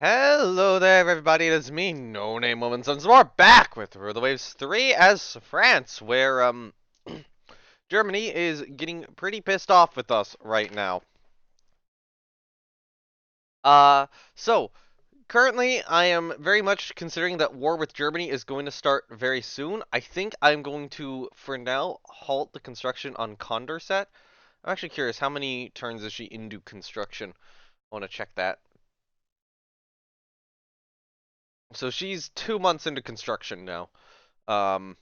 Hello there, everybody. It is me, No Name Woman Sons more, back with Rule the Waves 3 as France, where Germany is getting pretty pissed off with us right now. Uh, so currently I am very much considering that war with Germany is going to start very soon. I think I'm going to, for now, halt the construction on Condorcet. I'm actually curious, how many turns is she into construction? I want to check that. So she's 2 months into construction now. Um,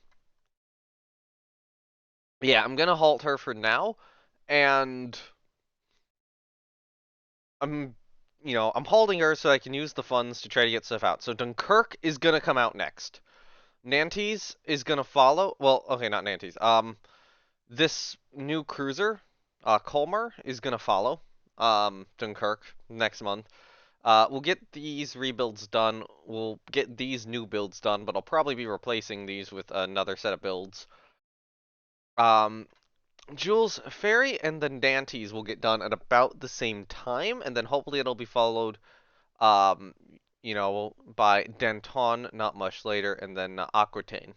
Yeah, I'm gonna halt her for now, and I'm, I'm holding her so I can use the funds to try to get stuff out. So Dunkirk is gonna come out next. Nantes is gonna follow. Well, okay, not Nantes. This new cruiser, Colmar, is gonna follow. Dunkirk next month. We'll get these rebuilds done. We'll get these new builds done, but I'll probably be replacing these with another set of builds. Um, Jules Ferry and then Nantes will get done at about the same time, and then hopefully it'll be followed, um, by Danton not much later, and then Aquitaine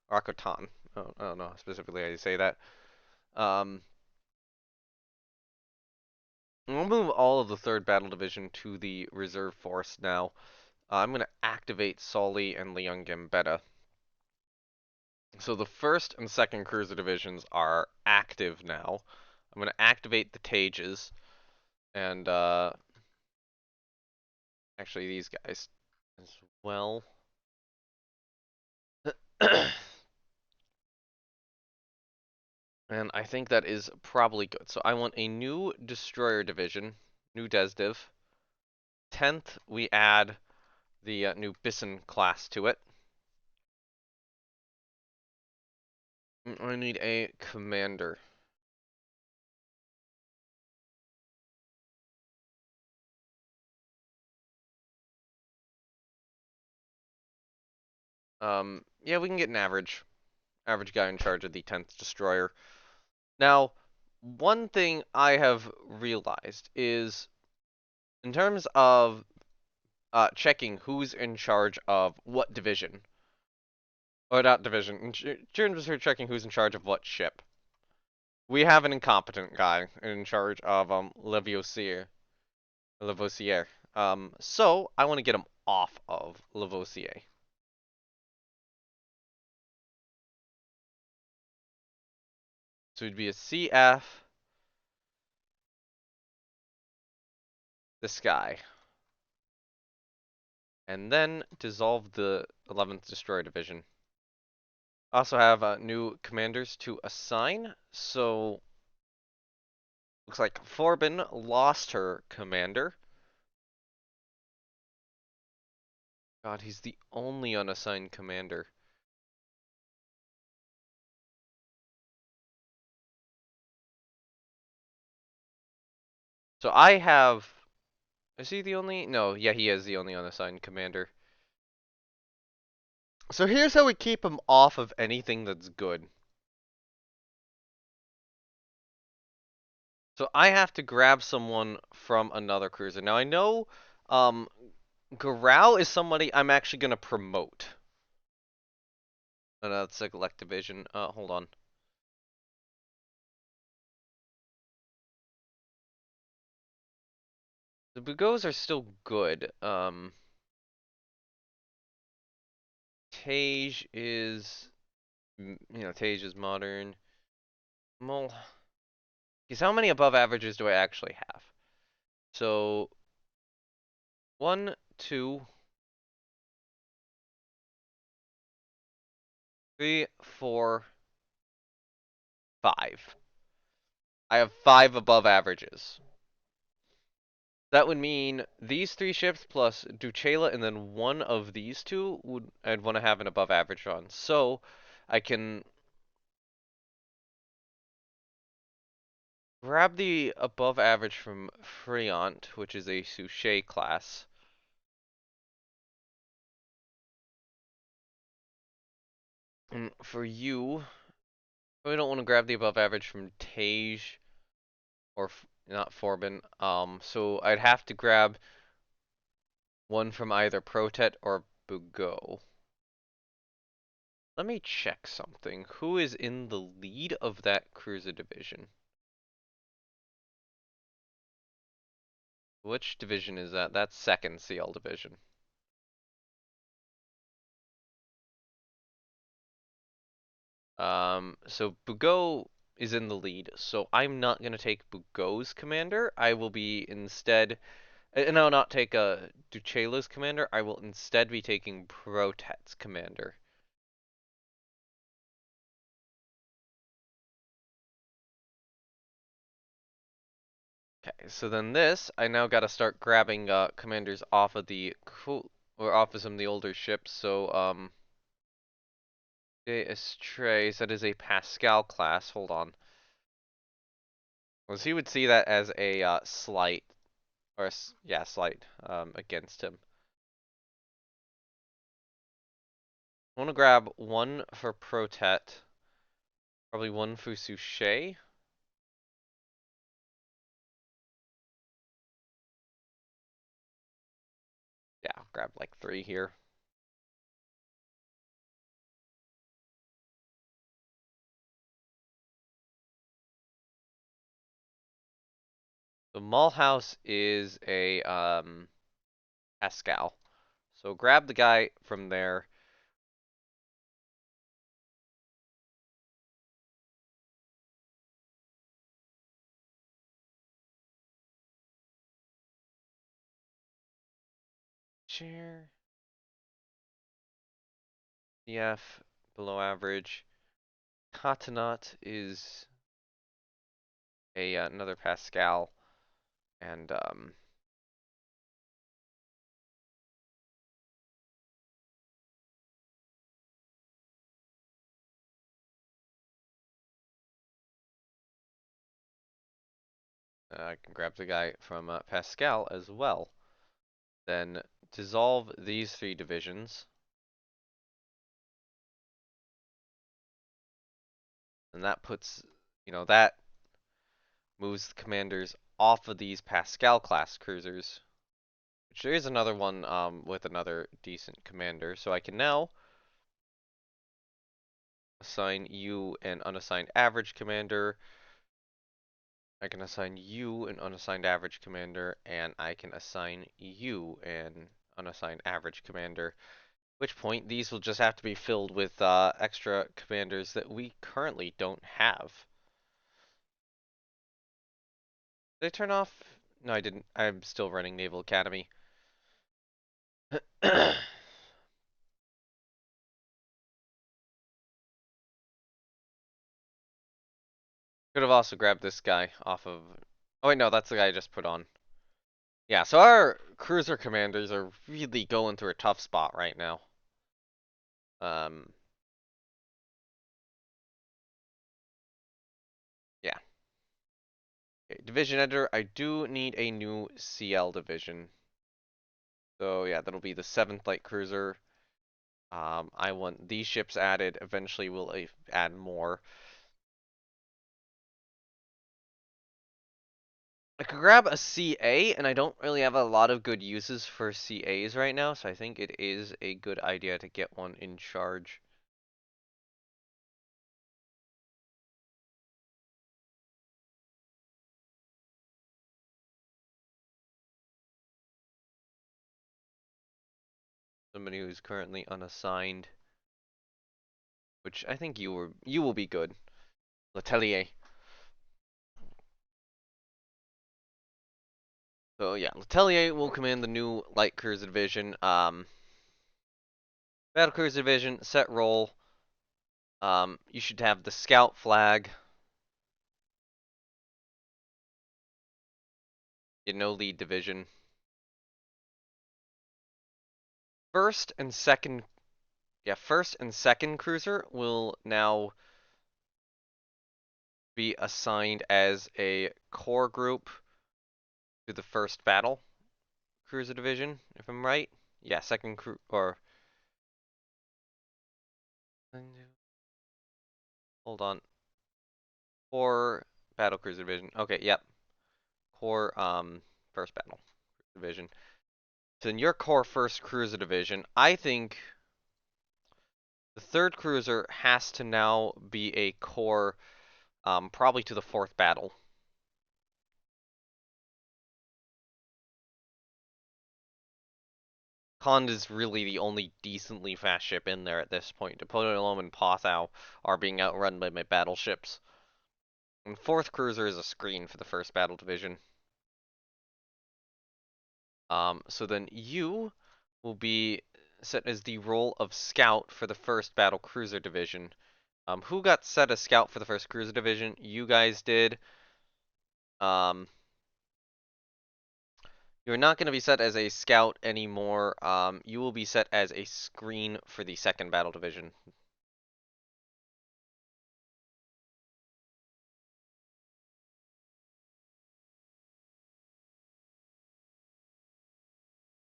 or Aquitaine. I don't know specifically how you say that. Um, we'll move all of the Third Battle Division to the reserve force now. I'm gonna activate Sully and Leon Gambetta. So the first and second cruiser divisions are active now. I'm gonna activate the Tages and actually these guys as well. And I think that is probably good. So I want a new destroyer division, new DesDiv. 10th, we add the new Bissen class to it. I need a commander. Yeah, we can get an average guy in charge of the 10th destroyer. Now, one thing I have realized is, in terms of checking who's in charge of what division, or not division, in terms of checking who's in charge of what ship, we have an incompetent guy in charge of Lavoisier. Lavoisier. So I want to get him off of Lavoisier. So it'd be a CF. This guy. And then dissolve the 11th Destroyer Division. Also have new commanders to assign. So looks like Forbin lost her commander. God, he's the only unassigned commander. So I have. Is he the only? No, yeah, he is the only unassigned commander. So here's how we keep him off of anything that's good. So I have to grab someone from another cruiser. Now I know um Garau is somebody I'm actually gonna promote. That's select division. Hold on. The Bugos are still good. Tage is, Tage is modern. Well, because how many above averages do I actually have? So, 1, 2, 3, 4, 5. I have 5 above averages. That would mean these 3 ships plus Duchela and then one of these two I'd want to have an above average on. So I can grab the above average from Friant, which is a Suchet class. And for you, we don't want to grab the above average from Tage or not Forbin. So I'd have to grab One from either Protet or Bugo. Let me check something. Who is in the lead of that cruiser division? Which division is that? That's second CL division. So Bugo is in the lead, so I'm not gonna take Bugo's commander. I will be instead, and I'll not take Duchela's commander. I will instead be taking Protet's commander. Okay, so then this, I now gotta start grabbing commanders off of the cool or off of some of the older ships. So Estrays, that is a Pascal class. Hold on. Well, he would see that as a slight, or yeah, slight against him. I want to grab one for Protet, probably one for Suchet. Yeah, I'll grab like three here. The Mulhouse is a Pascal, so grab the guy from there. Chair. CF below average. Catanat is a another Pascal, and I can grab the guy from Pascal as well. Then dissolve these three divisions, and that puts, that moves the commanders off of these Pascal class cruisers. Which there is another one with another decent commander, so I can now assign you an unassigned average commander. I can assign you an unassigned average commander, and I can assign you an unassigned average commander. At which point, these will just have to be filled with extra commanders that we currently don't have. Did I turn off? No, I didn't. I'm still running Naval Academy. Could have also grabbed this guy off of. Oh wait, no, that's the guy I just put on. Yeah, so our cruiser commanders are really going through a tough spot right now. Um, yeah. Okay, division editor, I do need a new CL division. So yeah, that'll be the 7th light cruiser. I want these ships added. Eventually we'll add more. I could grab a CA, and I don't really have a lot of good uses for CAs right now, so I think it is a good idea to get one in charge. Somebody who's currently unassigned, which I think you will be good. Letelier. So yeah, Letelier will command the new light cruiser division. Battle cruiser division, set roll. You should have the scout flag. You know, lead division. First and second, yeah, first and second cruiser will now be assigned as a core group to the first battle cruiser division, if I'm right. Yeah, second crew or hold on. Core battle cruiser division. Okay, yep. Core first battle division. So in your core first cruiser division, I think the third cruiser has to now be a core, probably to the fourth battle. Kond is really the only decently fast ship in there at this point. Napoleon and Pothau are being outrun by my battleships. And fourth cruiser is a screen for the first battle division. So then you will be set as the role of scout for the first battle cruiser division. Who got set as scout for the first cruiser division? You guys did. Um, you're not going to be set as a scout anymore. You will be set as a screen for the second battle division.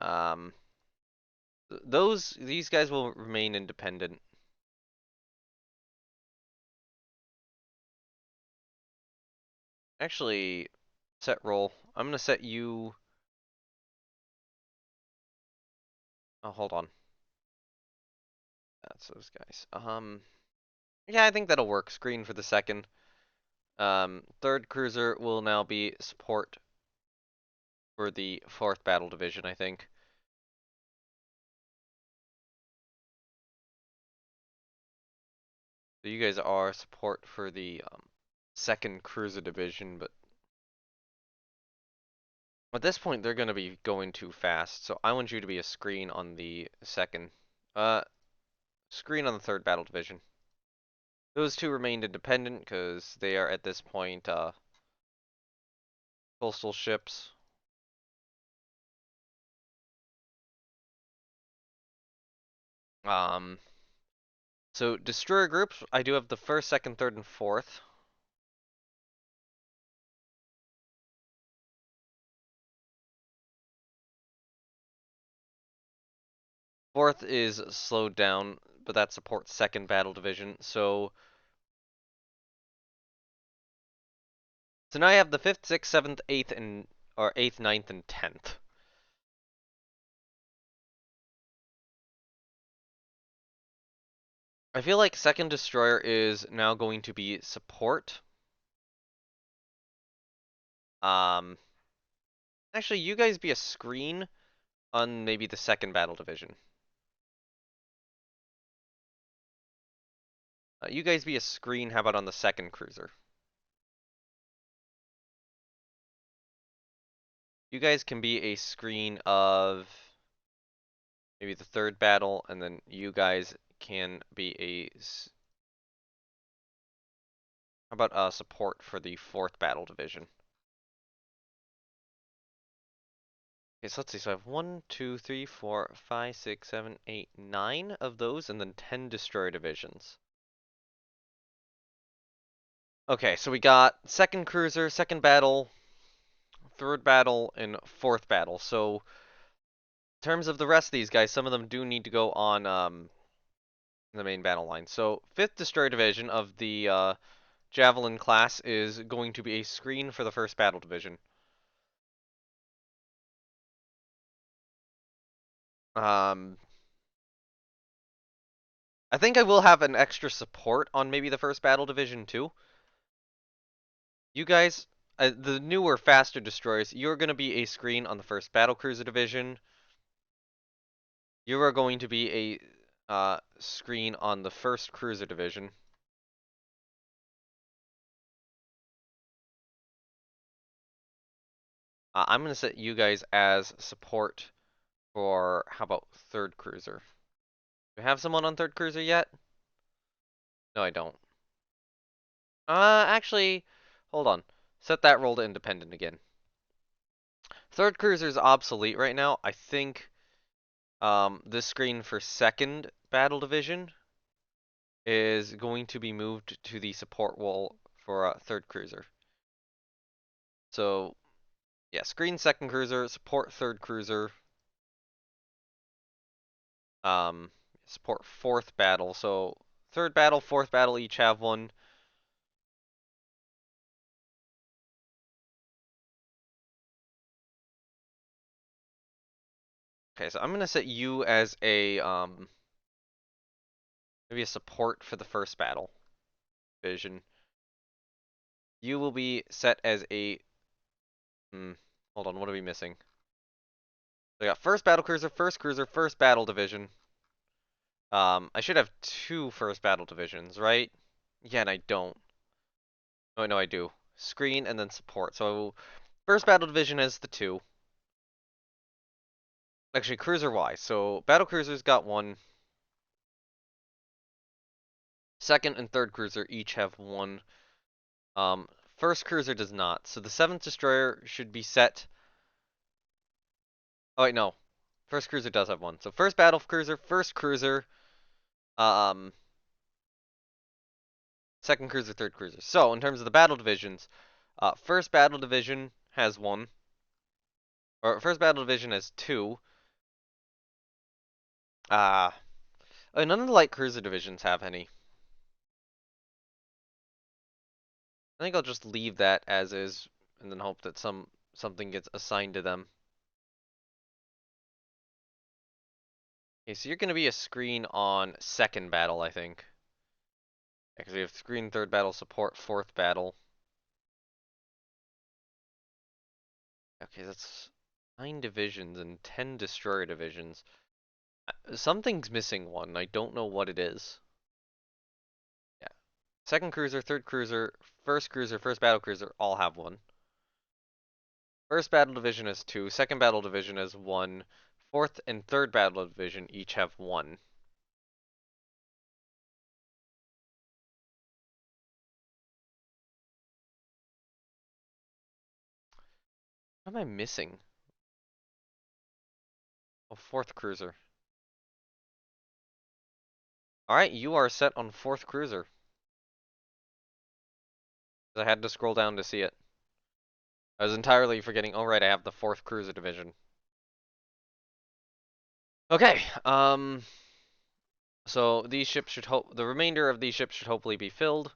Um, these guys will remain independent. Actually, set role. I'm going to set you. Oh, hold on. That's those guys. Yeah, I think that'll work. Screen for the second. Third cruiser will now be support for the fourth battle division, I think. So you guys are support for the second cruiser division, but at this point they're going to be going too fast. So I want you to be a screen on the second, uh, screen on the third battle division. Those two remained independent because they are at this point coastal ships. Um, so destroyer groups, I do have the first, second, third, and fourth. Fourth is slowed down, but that supports second battle division. So now I have the fifth, sixth, seventh, eighth, and or eighth, ninth, and 10th. I feel like second destroyer is now going to be support. Um, actually, you guys be a screen on maybe the second battle division. You guys be a screen. How about on the second cruiser? You guys can be a screen of maybe the third battle, and then you guys can be a. How about support for the fourth battle division? Okay, so let's see. So I have 1, 2, 3, 4, 5, 6, 7, 8, 9 of those, and then 10 destroyer divisions. Okay, so we got second cruiser, second battle, third battle, and fourth battle. So in terms of the rest of these guys, some of them do need to go on the main battle line. So fifth destroyer division of the Javelin class is going to be a screen for the first battle division. Um, I think I will have an extra support on maybe the first battle division too. You guys, the newer, faster destroyers, you're going to be a screen on the first battle cruiser division. You are going to be a screen on the first cruiser division. I'm going to set you guys as support for, how about third cruiser? Do I have someone on third cruiser yet? No, I don't. Actually, hold on. Set that role to independent again. Third cruiser is obsolete right now. I think this screen for second battle division is going to be moved to the support wall for third cruiser. So, yeah, screen second cruiser, support third cruiser, um, support fourth battle. So, third battle, fourth battle each have one. Okay, so I'm gonna set you as a maybe a support for the first battle division. You will be set as a hold on, what are we missing? So I got first battle cruiser, first cruiser, first battle division. I should have two first battle divisions, right? Yeah, and I don't. Oh, no, I do. Screen and then support. So first battle division is the two. Actually, cruiser-wise. So battle cruisers got one. Second and third cruiser each have one. Um, First cruiser does not. So the seventh destroyer should be set. Oh wait, no. First cruiser does have one. So first battle cruiser, first cruiser, um, second cruiser, third cruiser. So in terms of the battle divisions, first battle division has one, or first battle division has two. Uh, None of the light cruiser divisions have any. I think I'll just leave that as is, and then hope that something gets assigned to them. Okay, so you're gonna be a screen on second battle, I think. Because we have screen third battle, support fourth battle. Okay, that's 9 divisions and 10 destroyer divisions. Something's missing one. I don't know what it is. Yeah. Second cruiser, first battle cruiser all have one. First battle division has two. Second battle division has one. Fourth and third battle division each have one. What am I missing? Oh, fourth cruiser. Alright, you are set on fourth cruiser. I had to scroll down to see it. I was entirely forgetting. Oh, right, I have the fourth cruiser division. Okay, so these ships should the remainder of these ships should hopefully be filled.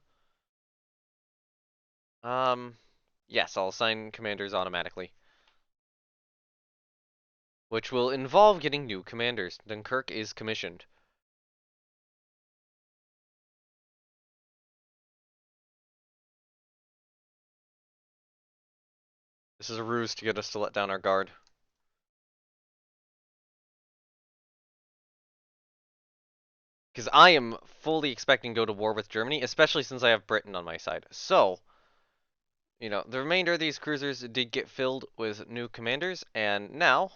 Yes, I'll assign commanders automatically. Which will involve getting new commanders. Dunkirk is commissioned. This is a ruse to get us to let down our guard. Because I am fully expecting to go to war with Germany, especially since I have Britain on my side. So, the remainder of these cruisers did get filled with new commanders, and now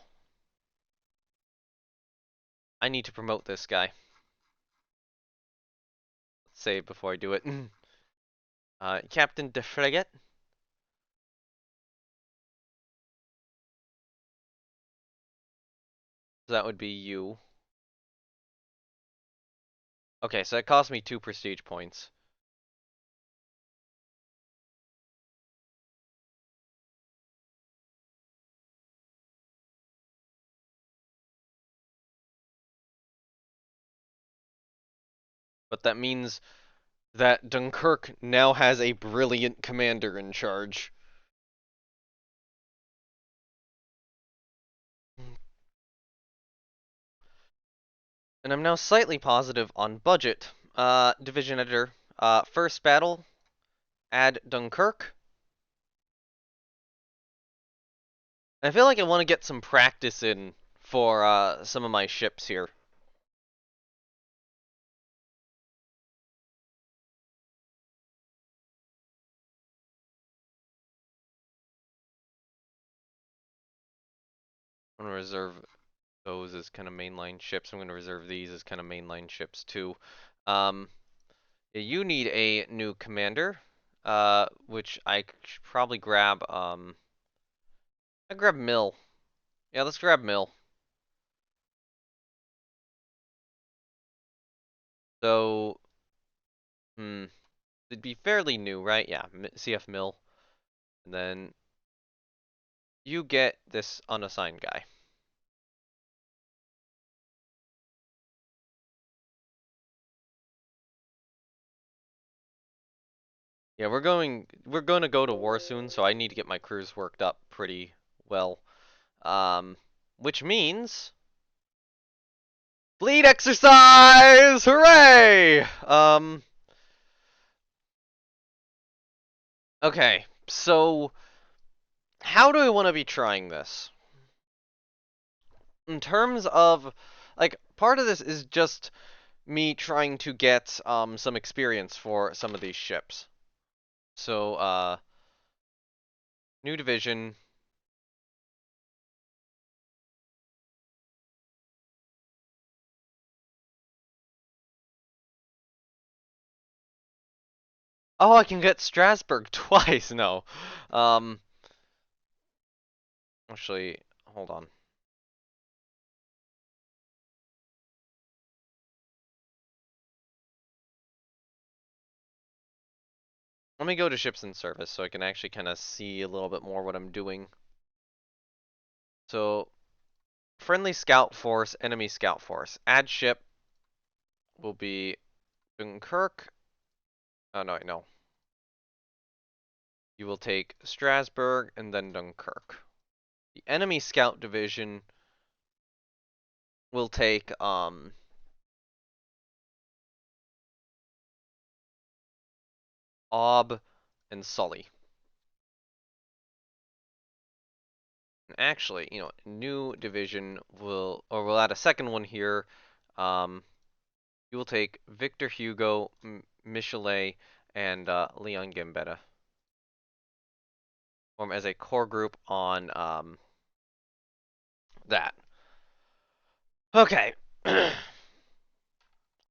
I need to promote this guy. Let's save before I do it. Captain de Frigate. That would be you. Okay, so it cost me 2 prestige points. But that means that Dunkirk now has a brilliant commander in charge. And I'm now slightly positive on budget. Division editor. First battle, add Dunkirk. I feel like I want to get some practice in for some of my ships here. I'm going to reserve those as kind of mainline ships. I'm going to reserve these as kind of mainline ships too. You need a new commander, which I should probably grab. I grab Mill. Yeah, let's grab Mill. So, it'd be fairly new, right? Yeah, CF Mill. And then you get this unassigned guy. Yeah, we're going to go to war soon, so I need to get my crews worked up pretty well. Which means Fleet exercise! Hooray! Okay, so how do I want to be trying this? In terms of, like, part of this is just me trying to get some experience for some of these ships. So, new division. Oh, I can get Strasbourg twice. No. Um, actually, hold on. Let me go to ships in service so I can actually kind of see a little bit more what I'm doing. So, friendly scout force, enemy scout force. Add ship will be Dunkirk. Oh, no, no. You will take Strasbourg and then Dunkirk. The enemy scout division will take Aube and Sully. And actually, new division we'll add a second one here. You will take Victor Hugo, Michelet, and Leon Gambetta. Form as a core group on that. Okay.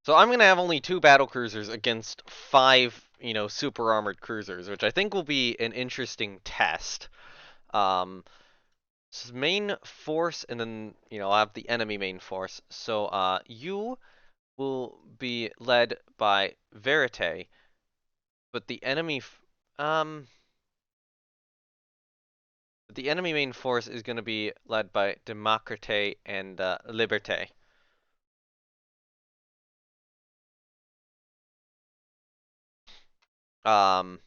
So I'm gonna have only 2 battle cruisers against 5, super armored cruisers, which I think will be an interesting test. Um, Main force, and then I'll have the enemy main force. So you will be led by Verite, but the enemy main force is going to be led by Democrite and Liberté. Um,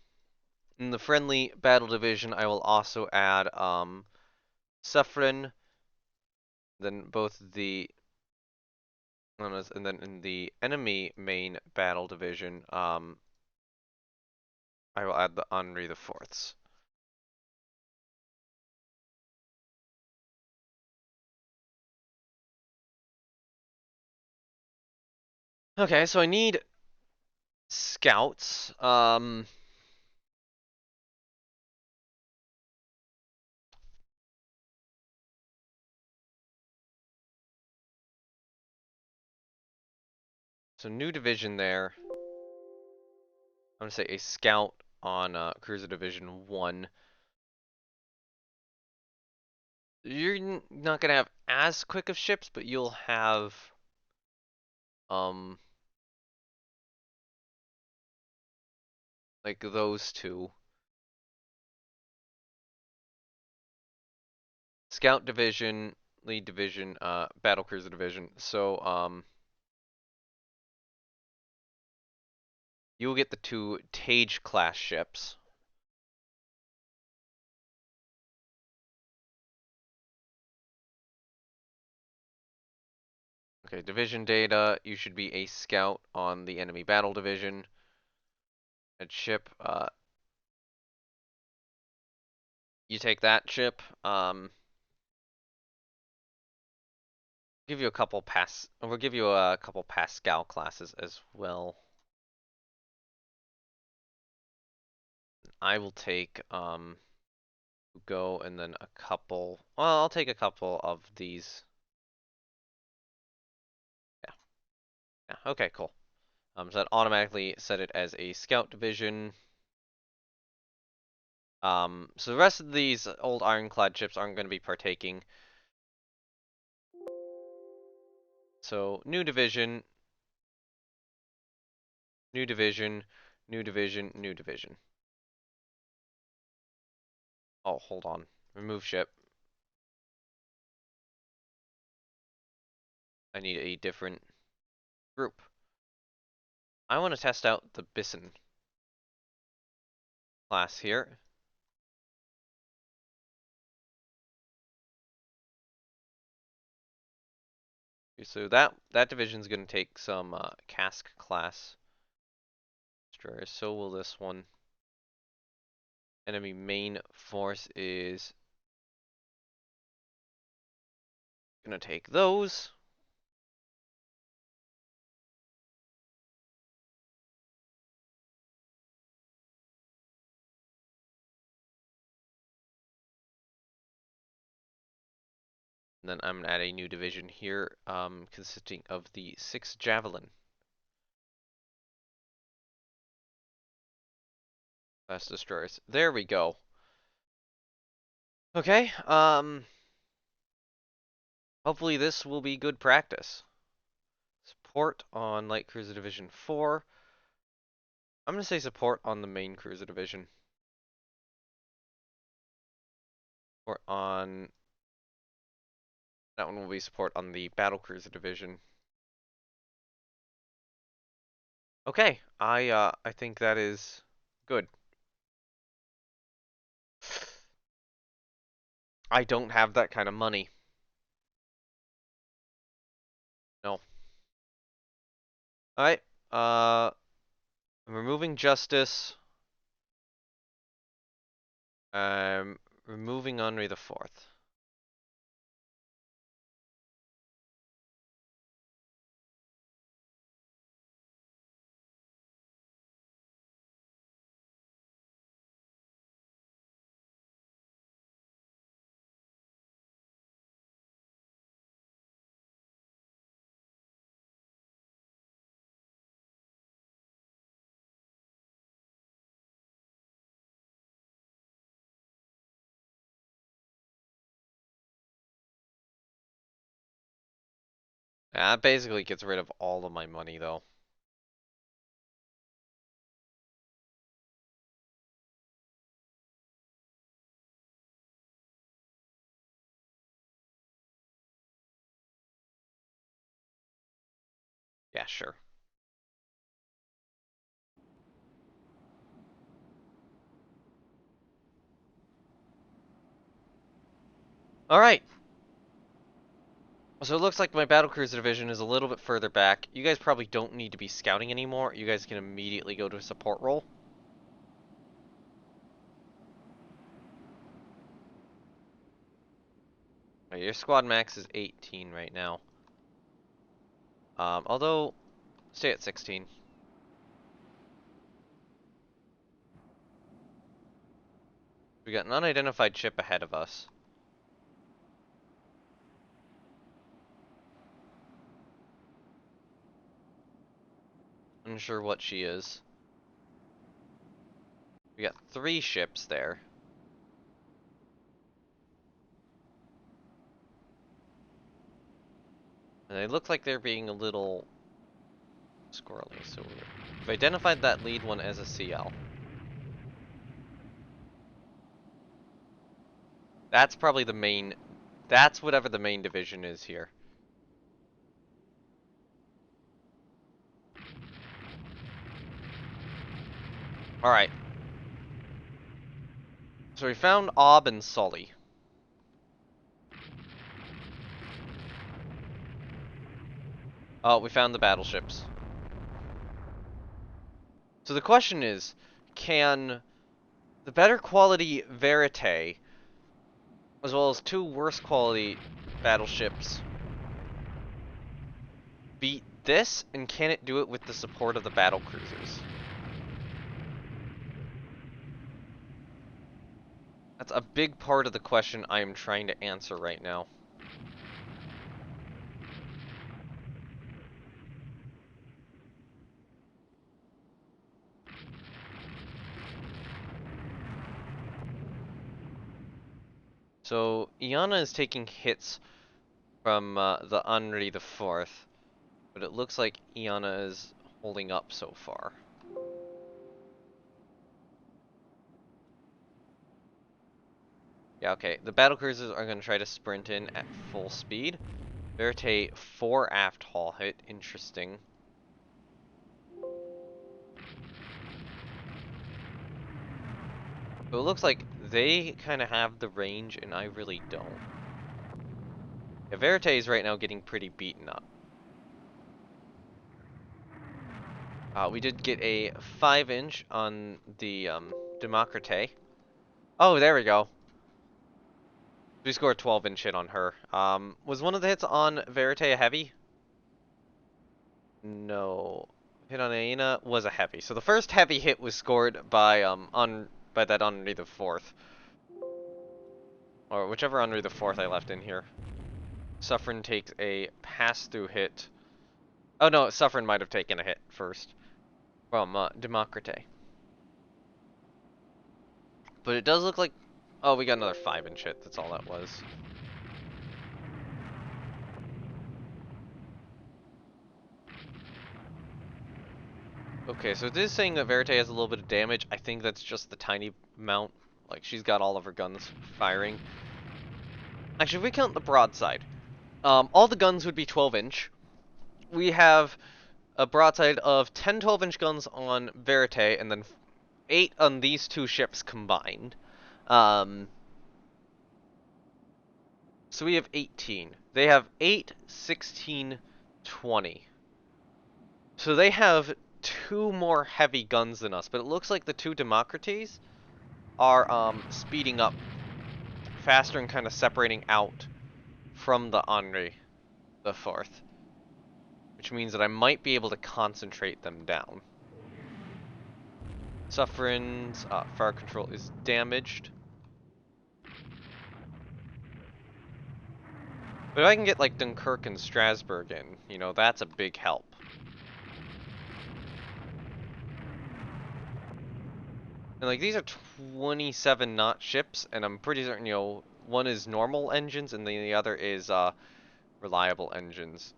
in the friendly battle division, I will also add Suffren, then both the and then in the enemy main battle division, I will add the Henri the Fourths. Okay, so I need scouts. So new division there. I'm gonna say a scout on Cruiser Division 1. You're not gonna have as quick of ships, but you'll have um like those two. Scout Division, Lead Division, Battle Cruiser Division. So you will get the 2 Tage class ships. Okay, division data, you should be a scout on the enemy battle division. At ship, you take that ship. Give you a couple we'll give you a couple Pascal classes as well. I will take go and then a couple. Well, I'll take a couple of these. Yeah. Yeah. Okay. Cool. So that automatically set it as a scout division. So the rest of these old ironclad ships aren't going to be partaking. So new division, new division, new division, new division. Oh, hold on. Remove ship. I need a different group. I want to test out the Bison class here. So that division's going to take some cask class destroyers. So will this one. Enemy main force is going to take those. And then I'm going to add a new division here, consisting of the 6 Javelin class destroyers. There we go. Okay, hopefully this will be good practice. Support on Light Cruiser Division 4. I'm going to say support on the main cruiser division. Or on... That one will be support on the battle cruiser division. Okay, I think that is good. I don't have that kind of money. No. Alright, I'm removing justice. I'm removing Henri the Fourth. That basically gets rid of all of my money, though. Yeah, sure. Alright. So it looks like my battlecruiser division is a little bit further back. You guys probably don't need to be scouting anymore. You guys can immediately go to a support role. Your squad max is 18 right now. Although, stay at 16. We got an unidentified ship ahead of us. Unsure what she is. We got 3 ships there. And they look like they're being a little squirrely, so we've identified that lead one as a CL. That's probably the main... That's whatever the main division is here. Alright. So we found Ob and Sully. Oh, we found the battleships. So the question is, can the better quality Verite, as well as 2 worse quality battleships, beat this, and can it do it with the support of the battle cruisers? That's a big part of the question I am trying to answer right now. So, Iana is taking hits from the Henri the Fourth, but it looks like Iana is holding up so far. Yeah, okay. The battlecruisers are going to try to sprint in at full speed. Verite 4 aft hull hit. Interesting. So it looks like they kind of have the range and I really don't. Yeah, Verite is right now getting pretty beaten up. We did get a 5-inch on the Democrite. Oh, there we go. We scored a 12-inch hit on her. Was one of the hits on Verite a heavy? No. Hit on Aina was a heavy. So the first heavy hit was scored by by that Henri the Fourth. Or whichever Henri the Fourth I left in here. Suffren takes a pass-through hit. Oh no, Suffren might have taken a hit first from Democrite. But it does look like... Oh, we got another 5-inch hit. That's all that was. Okay, so it is saying that Verite has a little bit of damage. I think that's just the tiny amount. Like, she's got all of her guns firing. Actually, if we count the broadside, all the guns would be 12-inch. We have a broadside of 10 12-inch guns on Verite, and then 8 on these two ships combined. So we have 18. They have 8, 16, 20. So they have 2 more heavy guns than us, but it looks like the 2 Democrites are speeding up faster and kind of separating out from the Henri the Fourth, which means that I might be able to concentrate them down. Sufferin's fire control is damaged. But if I can get like Dunkirk and Strasbourg in, you know, that's a big help. And like these are 27 knot ships, and I'm pretty certain, you know, one is normal engines and the other is reliable engines.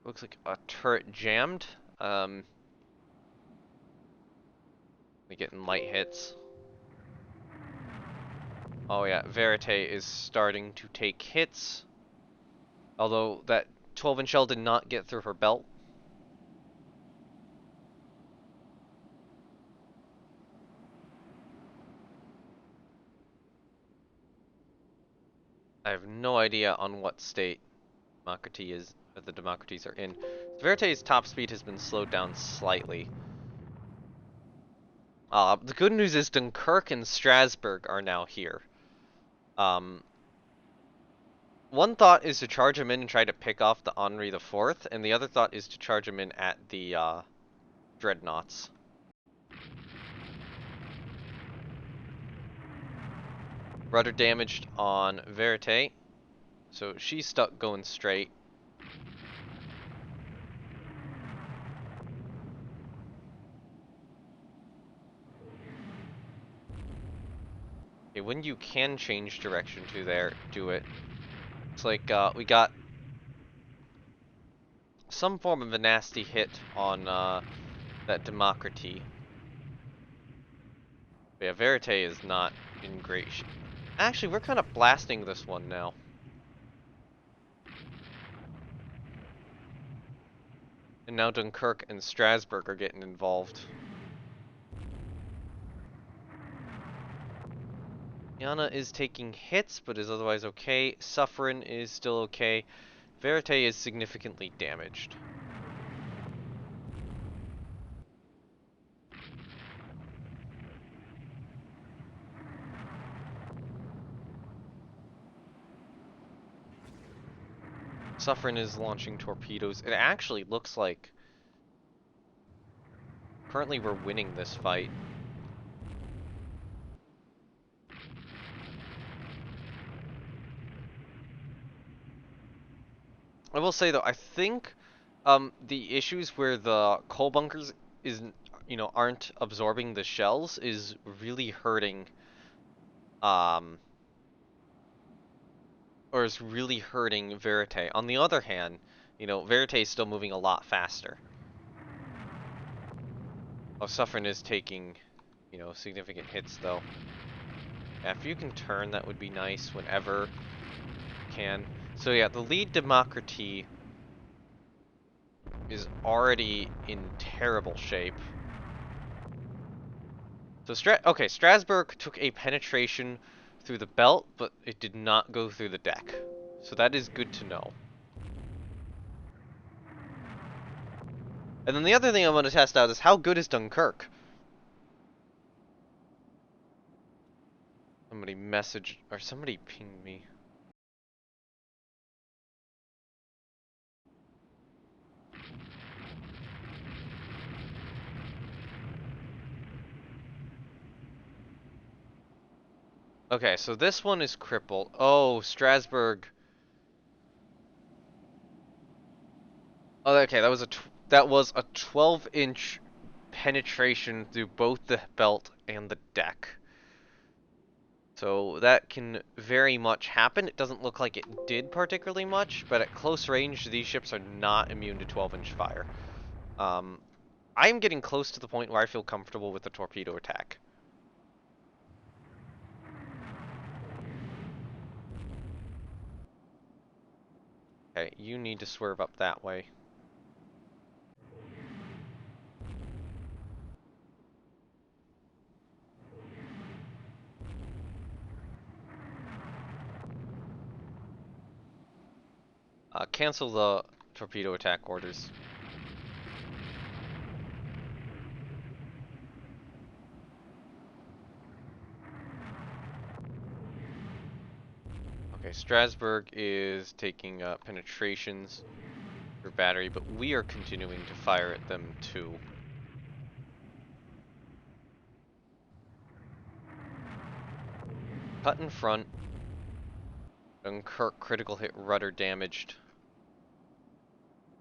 Looks like a turret jammed. We're getting light hits. Oh yeah, Verite is starting to take hits. Although that 12-inch shell did not get through her belt. I have no idea on what state the Democrites are in. Verite's top speed has been slowed down slightly. The good news is Dunkirk and Strasbourg are now here. One thought is to charge him in and try to pick off the Henri the Fourth, and the other thought is to charge him in at the dreadnoughts. Rudder damaged on Verite, so she's stuck going straight. Okay, when you can change direction to there, do it. It's like we got some form of a nasty hit on that Democrite. But yeah, Verite is not in great shape. Actually, we're kind of blasting this one now. And now Dunkirk and Strasbourg are getting involved. Yana is taking hits, but is otherwise okay. Suffren is still okay. Verite is significantly damaged. Suffren is launching torpedoes. It actually looks like currently we're winning this fight. I will say though, I think the issues where the coal bunkers aren't absorbing the shells is really hurting or is really hurting Verite. On the other hand, you know, Verite is still moving a lot faster. Oh, Suffren is taking, you know, significant hits though. Yeah, if you can turn, that would be nice whenever you can. So yeah, the lead Democrite is already in terrible shape. So Strasbourg took a penetration through the belt, but it did not go through the deck. So that is good to know. And then the other thing I want to test out is how good is Dunkirk? Somebody messaged, or somebody pinged me. Okay, so this one is crippled. Oh, Strasbourg. Oh, okay, that was a 12-inch penetration through both the belt and the deck. So that can very much happen. It doesn't look like it did particularly much, but at close range, these ships are not immune to 12-inch fire. I'm getting close to the point where I feel comfortable with the torpedo attack. Okay, you need to swerve up that way. Cancel the torpedo attack orders. Okay, Strasbourg is taking penetrations for battery, but we are continuing to fire at them too. Cut in front. Dunkirk critical hit rudder damaged.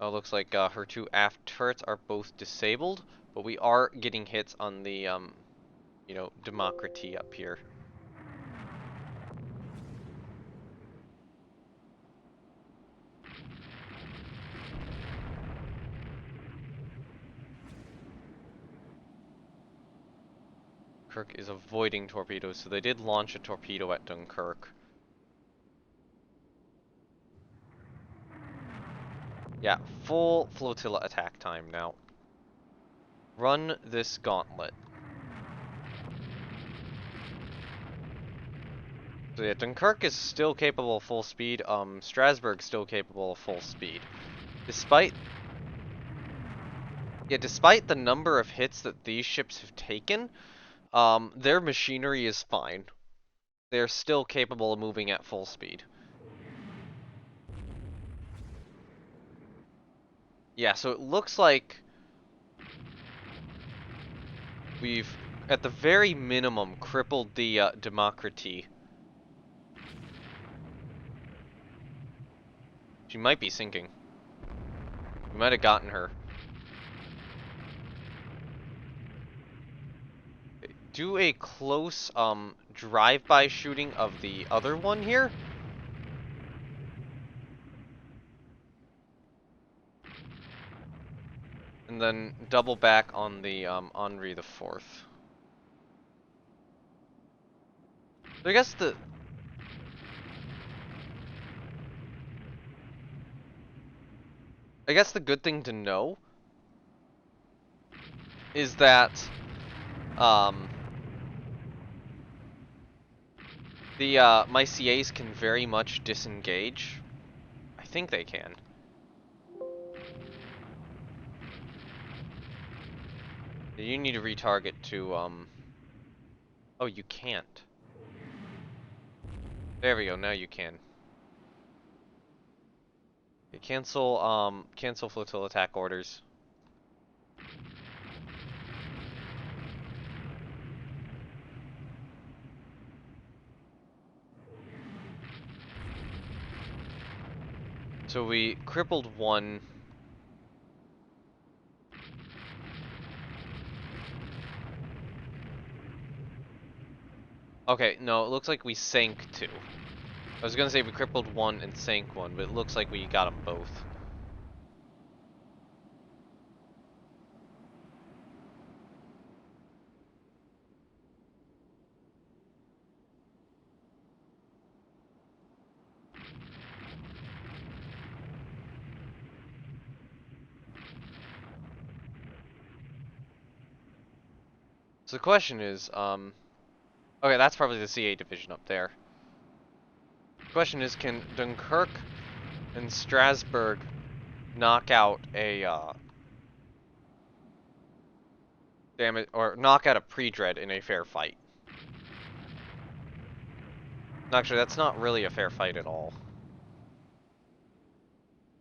Oh, looks like her two aft turrets are both disabled, but we are getting hits on the, you know, Democracy up here. Kirk is avoiding torpedoes, so they did launch a torpedo at Dunkirk. Yeah, full flotilla attack time now. Run this gauntlet. So yeah, Dunkirk is still capable of full speed. Strasbourg's still capable of full speed. Despite the number of hits that these ships have taken, their machinery is fine. They're still capable of moving at full speed. Yeah, so it looks like we've, at the very minimum, crippled the Democracy. She might be sinking. We might have gotten her. Do a close drive-by shooting of the other one here. And then double back on the Henri IV. So I guess the good thing to know is that um my CAs can very much disengage. I think they can. You need to retarget to oh, you can't. There we go, now you can. Okay, cancel flotilla attack orders. So we crippled one. Okay, no, it looks like we sank two. I was gonna say we crippled one and sank one, but it looks like we got them both. So the question is, okay, that's probably the CA division up there. Question is, can Dunkirk and Strasbourg knock out a damage or knock out a pre-dread in a fair fight? Actually, that's not really a fair fight at all.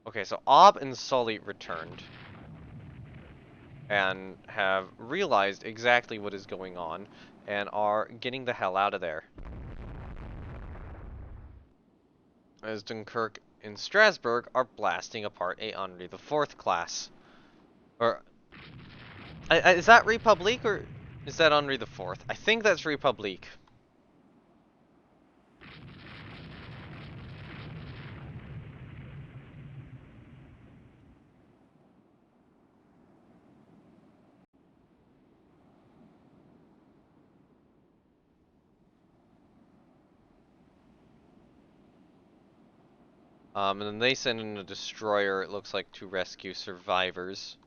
Okay, so Ob and Sully returned and have realized exactly what is going on and are getting the hell out of there. As Dunkirk and Strasbourg are blasting apart a Henri IV class. Or, is that Republique or is that Henri IV? I think that's Republique. And then they send in a destroyer, it looks like, to rescue survivors.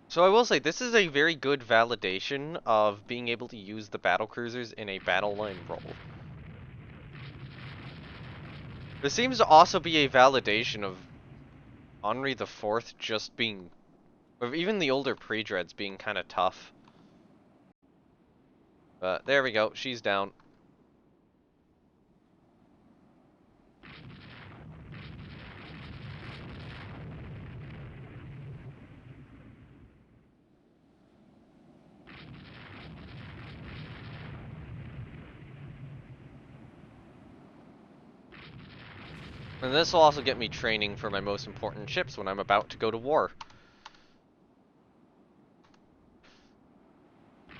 So I will say, this is a very good validation of being able to use the battlecruisers in a battle line role. There seems to also be a validation of Henri IV just being, of even the older pre-dreads being kind of tough. But there we go, she's down. And this will also get me training for my most important ships when I'm about to go to war.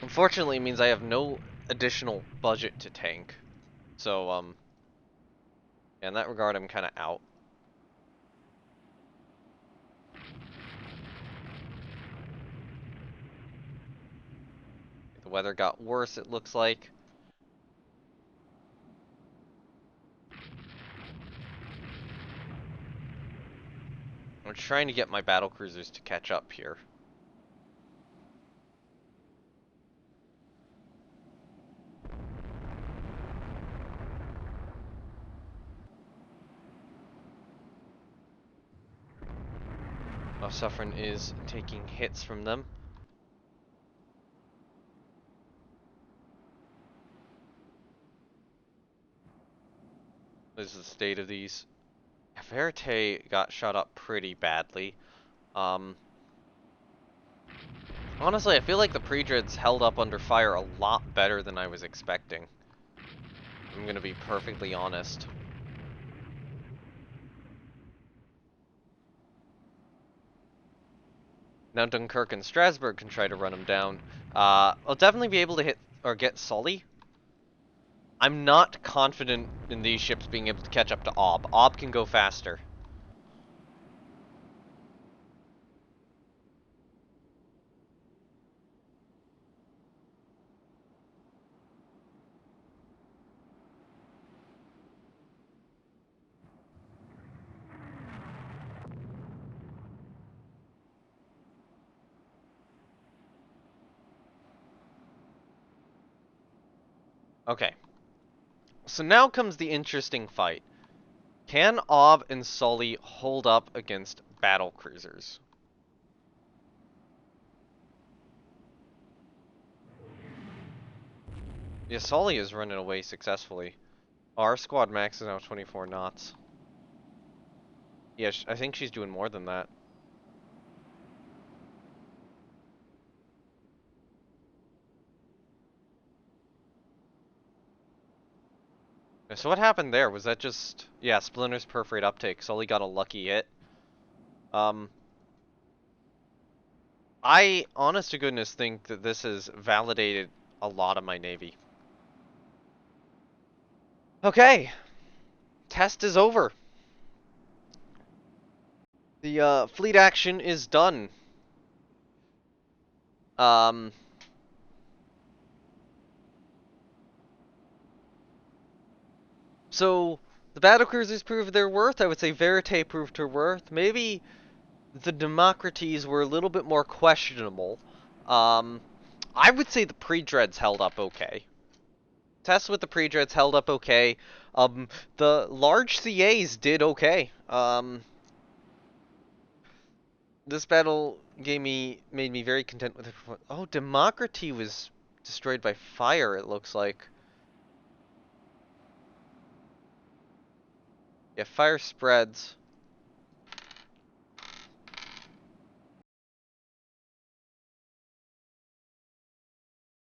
Unfortunately, it means I have no additional budget to tank. So, in that regard, I'm kind of out. The weather got worse, it looks like. I'm trying to get my battlecruisers to catch up here. Slytherin is taking hits from them. This is the state of these. Verite got shot up pretty badly. Honestly, I feel like the pre-dreads held up under fire a lot better than I was expecting. I'm gonna be perfectly honest. Now Dunkirk and Strasbourg can try to run him down. I'll definitely be able to hit or get Sully. I'm not confident in these ships being able to catch up to Ob. Ob can go faster. Okay. So now comes the interesting fight. Can Ob and Sully hold up against battle cruisers? Yeah, Sully is running away successfully. Our squad max is now 24 knots. Yeah, I think she's doing more than that. So what happened there? Was that just... Yeah, Splinter's perforate uptake. Sully got a lucky hit. I, honest to goodness, think that this has validated a lot of my navy. Okay. Test is over. The fleet action is done. So The battlecruisers proved their worth. I would say Verite proved her worth. Maybe the Democrates were a little bit more questionable. Um, I would say the pre-dreads held up okay. Tests with the pre-dreads held up okay. The large CAs did okay. This battle made me very content with it. Oh, Democracy was destroyed by fire, it looks like. Yeah, fire spreads.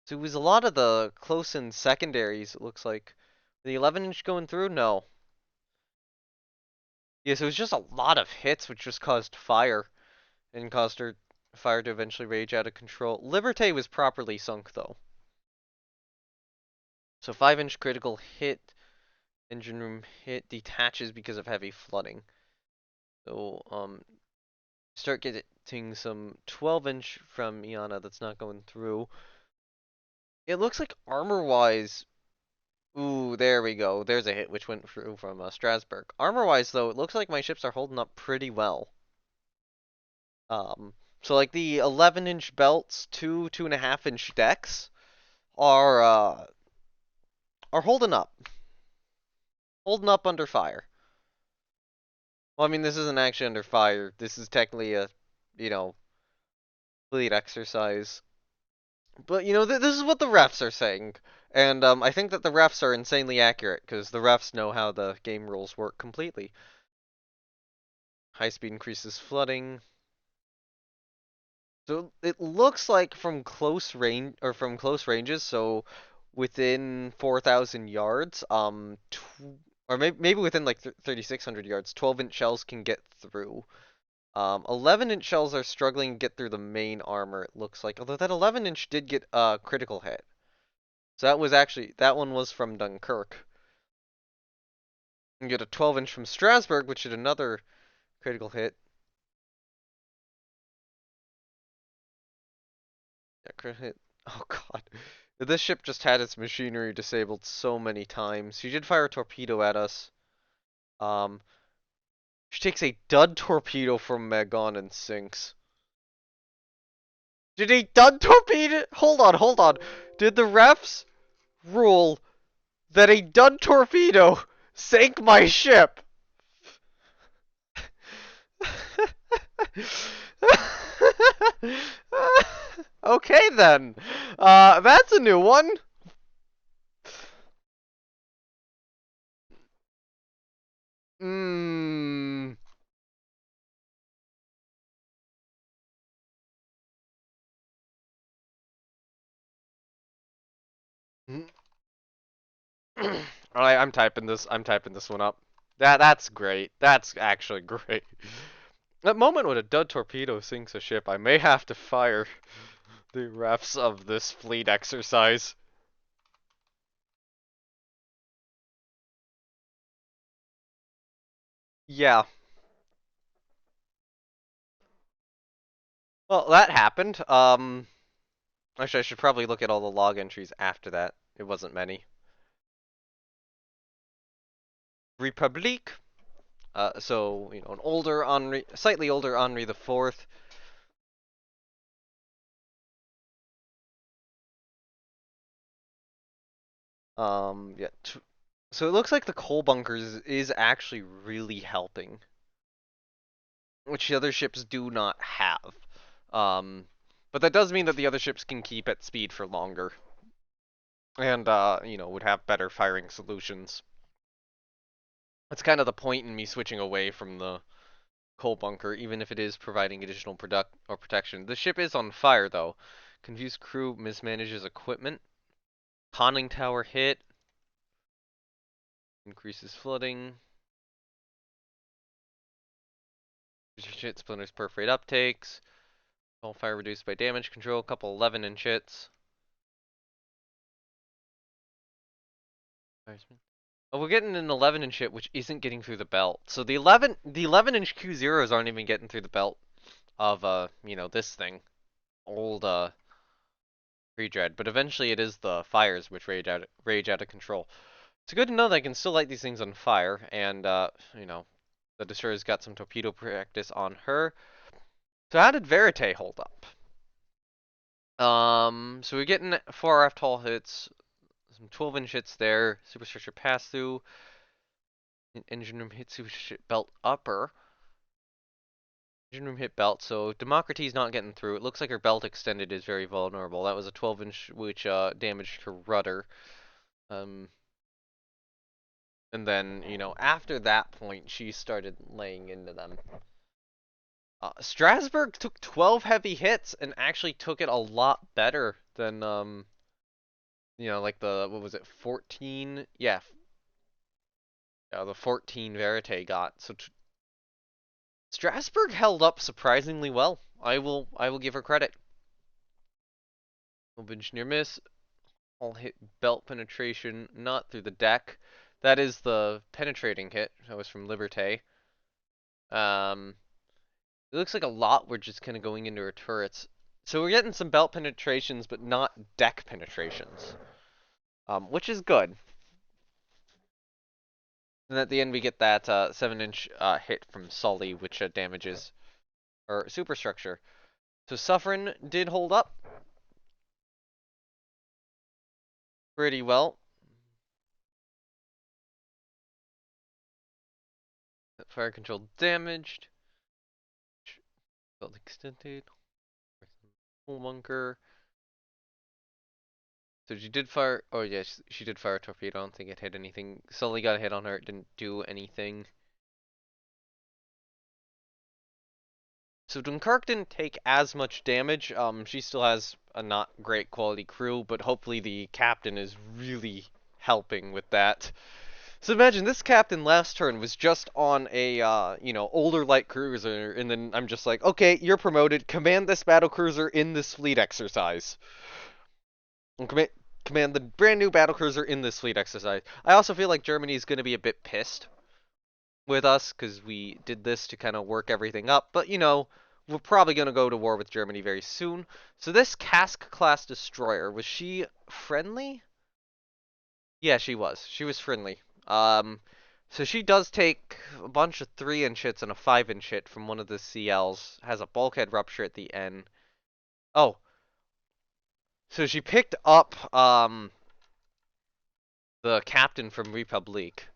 So it was a lot of the close-in secondaries, it looks like. The 11-inch going through? No. Yeah, so it was just a lot of hits, which just caused fire. And caused her fire to eventually rage out of control. Liberté was properly sunk, though. So 5-inch critical hit. Engine room hit detaches because of heavy flooding. So, start getting some 12-inch from Iana that's not going through. It looks like armor-wise... Ooh, there we go. There's a hit which went through from Strasbourg. Armor-wise, though, it looks like my ships are holding up pretty well. So like the 11-inch belts, 2.5-inch decks are holding up. Holding up under fire. Well, I mean, this isn't actually under fire. This is technically a, you know, fleet exercise. But, you know, this is what the refs are saying. And I think that the refs are insanely accurate, because the refs know how the game rules work completely. High speed increases flooding. So it looks like from close range, or from close ranges, so within 4,000 yards, or maybe within like 3,600 yards, 12-inch shells can get through. 11-inch shells are struggling to get through the main armor, it looks like. Although that 11-inch did get a critical hit. So that one was from Dunkirk. You get a 12-inch from Strasbourg, which did another critical hit. Yeah, crit hit. Oh god. This ship just had its machinery disabled so many times. She did fire a torpedo at us. Um, she takes a dud torpedo from Megon and sinks. Did a dud torpedo? Hold on. Did the refs rule that a dud torpedo sank my ship? Okay then. That's a new one. Hmm. Alright, I'm typing this. I'm typing this one up. That's great. That's actually great. That moment when a dud torpedo sinks a ship, I may have to fire the refs of this fleet exercise. Yeah. Well, that happened. Actually, I should probably look at all the log entries after that. It wasn't many. Republique. So, you know, an older Henri, slightly older Henri the Fourth. Yeah. So it looks like the coal bunkers is actually really helping, which the other ships do not have. But that does mean that the other ships can keep at speed for longer, and you know, would have better firing solutions. That's kind of the point in me switching away from the coal bunker, even if it is providing additional product or protection. The ship is on fire though. Confused crew mismanages equipment. Conning tower hit. Increases flooding. Shit splinters perforate uptakes. All fire reduced by damage control. Couple 11-inch hits. Oh, we're getting an 11-inch hit, which isn't getting through the belt. So the 11-inch Q0s aren't even getting through the belt of you know, this thing, old pre-dread. But eventually, it is the fires which rage out of control. It's good to know that I can still light these things on fire, and, you know, the destroyer's got some torpedo practice on her. So how did Verite hold up? So we're getting far aft hull hits, some 12-inch hits there, superstructure pass-through, engine room hit superstructure belt upper. Engine room hit belt, so Democraty's not getting through. It looks like her belt extended is very vulnerable. That was a 12-inch, which damaged her rudder. Um, and then, you know, after that point, she started laying into them. Strasbourg took 12 heavy hits and actually took it a lot better than, you know, like the, what was it, 14? Yeah, the 14 Verite got. So Strasbourg held up surprisingly well. I will give her credit. Engineer miss. I'll hit belt penetration, not through the deck. That is the penetrating hit. That was from Liberté. Um, it looks like a lot were just kind of going into her turrets. So we're getting some belt penetrations, but not deck penetrations, which is good. And at the end, we get that 7-inch hit from Sully, which damages her superstructure. So Suffren did hold up pretty well. Fire control damaged. Belt extended. Full bunker. So she did fire. Oh yes, she did fire a torpedo. I don't think it hit anything. Sully got a hit on her. It didn't do anything. So Dunkirk didn't take as much damage. She still has a not great quality crew, but hopefully the captain is really helping with that. So imagine this captain last turn was just on a you know, older light cruiser, and then I'm just like, okay, you're promoted. Command this battle cruiser in this fleet exercise. And command the brand new battlecruiser in this fleet exercise. I also feel like Germany is going to be a bit pissed with us because we did this to kind of work everything up. But, you know, we're probably going to go to war with Germany very soon. So this Cask-class destroyer, was she friendly? Yeah, she was. She was friendly. So she does take a bunch of 3-inch hits and a 5-inch hit from one of the CLs. Has a bulkhead rupture at the end. Oh, so she picked up, the captain from Republic.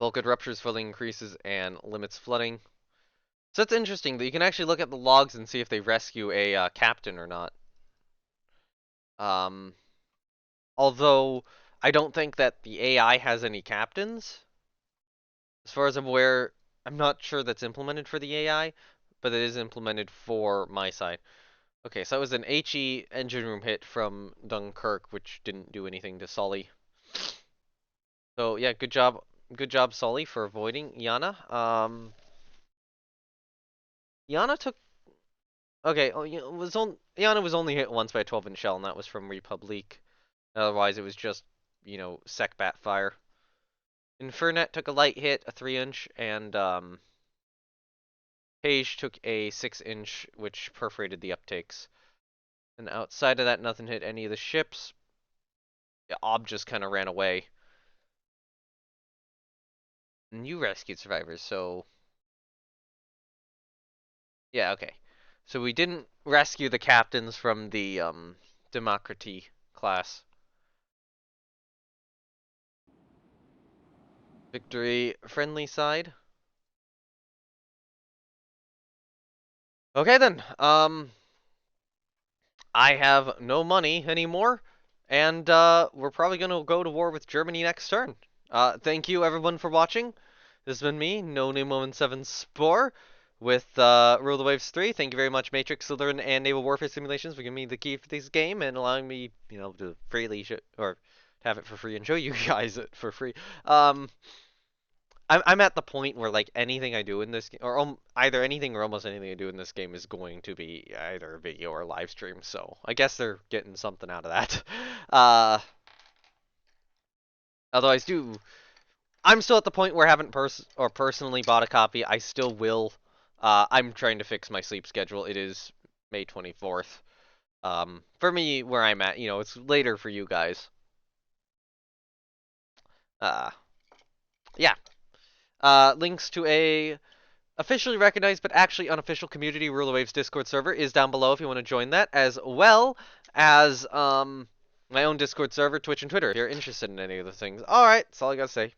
Bulkhead ruptures, flooding increases, and limits flooding. So it's interesting that you can actually look at the logs and see if they rescue a captain or not. Um, Although I don't think that the AI has any captains. As far as I'm aware, I'm not sure that's implemented for the AI, but it is implemented for my side. Okay, so that was an HE engine room hit from Dunkirk, which didn't do anything to Sully. So yeah, good job, Sully, for avoiding Yana. Yana took. Okay, oh, Yana was only hit once by a 12-inch shell, and that was from Republic. Otherwise, it was just, you know, Secbat fire. Infernet took a light hit, a 3-inch, and Page took a 6-inch, which perforated the uptakes. And outside of that, nothing hit any of the ships. Yeah, Ob just kind of ran away. And you rescued survivors, so yeah, okay. So we didn't rescue the captains from the Democracy class. Victory, friendly side. Okay then. I have no money anymore, and we're probably gonna go to war with Germany next turn. Thank you everyone for watching. This has been me, No Name 17 Spore, with Rule the Waves 3. Thank you very much, Matrix, Slytherin, and Naval Warfare Simulations for giving me the key for this game and allowing me, you know, to freely or have it for free and show you guys it for free. I'm at the point where like anything I do in this game, or either anything or almost anything I do in this game is going to be either a video or a live stream. So I guess they're getting something out of that. Otherwise, I'm still at the point where I haven't personally bought a copy. I still will. I'm trying to fix my sleep schedule. It is May 24th. For me, where I'm at, it's later for you guys. Uh, yeah. Links to a officially recognized but actually unofficial community Ruler Waves Discord server is down below if you want to join that, as well as my own Discord server, Twitch, and Twitter if you're interested in any of the things. All right, that's all I gotta say.